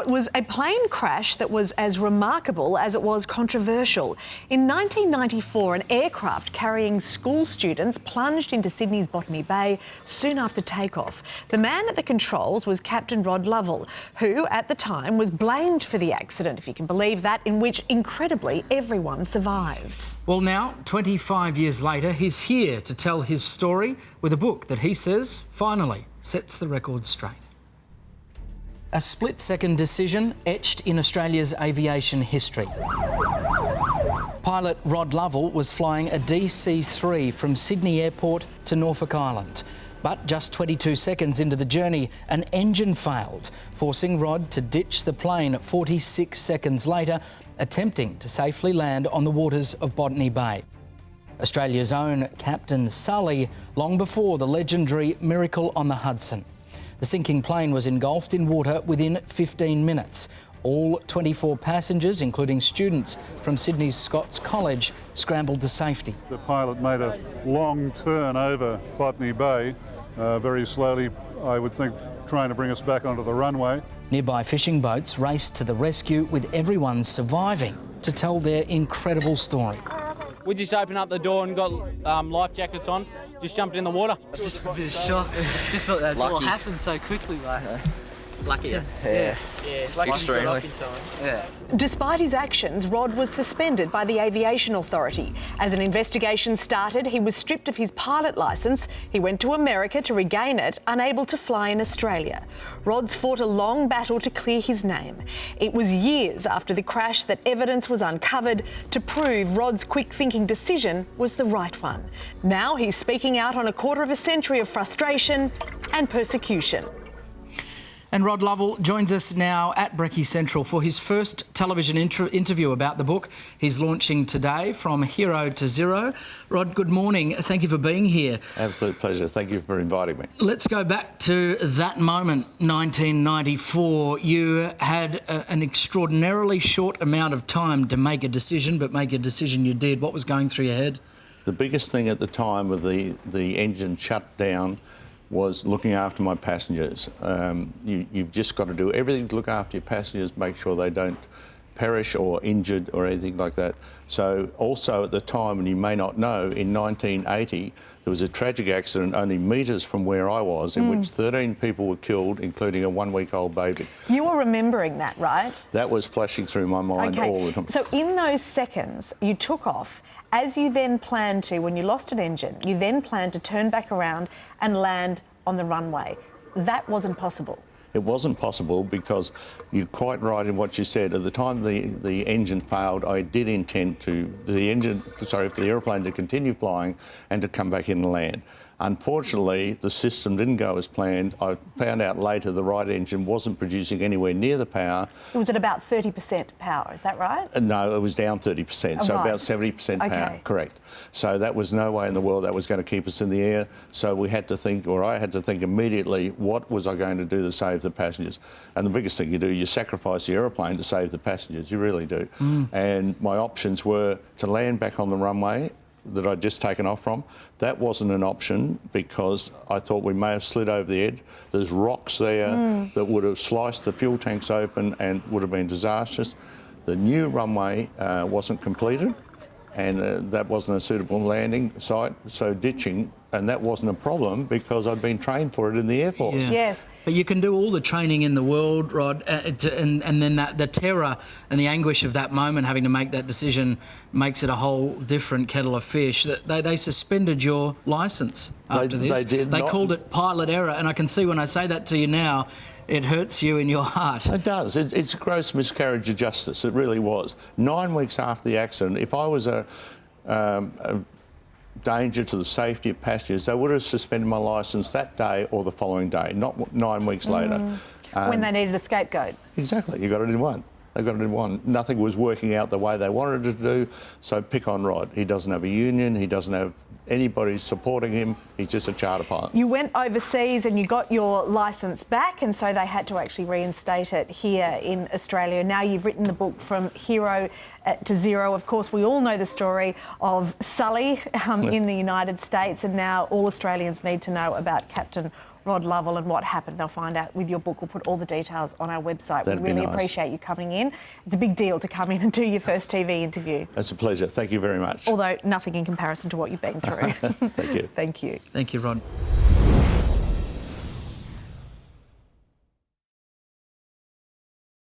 was a plane crash that was as remarkable as it was controversial. In 1994, an aircraft carrying school students plunged into Sydney's Botany Bay soon after takeoff. The man at the controls was Captain Rod Lovell, who at the time was blamed for the accident, if you can believe that, in which incredibly everyone survived. Well, now, 25 years later, he's here to tell his story with a book that he says finally sets the record straight. A split-second decision etched in Australia's aviation history. Pilot Rod Lovell was flying a DC-3 from Sydney Airport to Norfolk Island. But just 22 seconds into the journey, an engine failed, forcing Rod to ditch the plane 46 seconds later, attempting to safely land on the waters of Botany Bay. Australia's own Captain Sully, long before the legendary Miracle on the Hudson. The sinking plane was engulfed in water within 15 minutes. All 24 passengers, including students from Sydney's Scots College, scrambled to safety. The pilot made a long turn over Botany Bay, very slowly, I would think, trying to bring us back onto the runway. Nearby fishing boats raced to the rescue, with everyone surviving to tell their incredible story. We just opened up the door and got life jackets on, just jumped in the water. Just a bit of shock. Just thought that all happened so quickly, like. Lucky. Yeah. Extremely. Yeah. Despite his actions, Rod was suspended by the Aviation Authority. As an investigation started, he was stripped of his pilot licence. He went to America to regain it, unable to fly in Australia. Rod's fought a long battle to clear his name. It was years after the crash that evidence was uncovered to prove Rod's quick-thinking decision was the right one. Now he's speaking out on a quarter of a century of frustration and persecution. And Rod Lovell joins us now at Brekkie Central for his first television interview about the book he's launching today, From Hero to Zero. Rod, good morning. Thank you for being here. Absolute pleasure. Thank you for inviting me. Let's go back to that moment, 1994. You had an extraordinarily short amount of time to make a decision, but make a decision you did. What was going through your head? The biggest thing at the time with the engine shut down was looking after my passengers. You've just got to do everything to look after your passengers, make sure they don't perish or injured or anything like that. So also at the time, and you may not know, in 1980, there was a tragic accident only metres from where I was in which 13 people were killed, including a one-week-old baby. You were remembering that, right? That was flashing through my mind all the time. So in those seconds, you took off. As you then planned to, when you lost an engine, you then planned to turn back around and land on the runway. That wasn't possible. It wasn't possible because you're quite right in what you said. At the time the engine failed, I did intend for the aeroplane to continue flying and to come back in and land. Unfortunately, the system didn't go as planned. I found out later the right engine wasn't producing anywhere near the power. It was at about 30% power, is that right? No, it was down 30%, so about 70% power, correct. So that was no way in the world that was going to keep us in the air. So we had to think, or I had to think immediately, what was I going to do to save the passengers? And the biggest thing you do, you sacrifice the aeroplane to save the passengers, you really do. And my options were to land back on the runway that I'd just taken off from. That wasn't an option because I thought we may have slid over the edge. There's rocks there that would have sliced the fuel tanks open and would have been disastrous. The new runway wasn't completed and that wasn't a suitable landing site, so ditching, and that wasn't a problem because I'd been trained for it in the Air Force. Yeah. Yes. But you can do all the training in the world, Rod, and then the terror and the anguish of that moment, having to make that decision, makes it a whole different kettle of fish. They suspended your licence after this. They called it pilot error, and I can see when I say that to you now, it hurts you in your heart. It does. It's a gross miscarriage of justice. It really was. 9 weeks after the accident, if I was a danger to the safety of passengers, they would have suspended my licence that day or the following day, not 9 weeks later. When they needed a scapegoat. Exactly. You got it in one. They got it in one. Nothing was working out the way they wanted it to do, so pick on Rod. He doesn't have a union. He doesn't have anybody supporting him. He's just a charter pilot. You went overseas and you got your licence back, and so they had to actually reinstate it here in Australia. Now you've written the book From Hero to Zero. Of course, we all know the story of Sully in the United States, and now all Australians need to know about Captain Rod Lovell and what happened. They'll find out with your book. We'll put all the details on our website. That'd we really be nice. appreciate you coming in. It's a big deal to come in and do your first TV interview. It's a pleasure. Thank you very much. Although nothing in comparison to what you've been through. Thank you. Thank you. Thank you, Rod.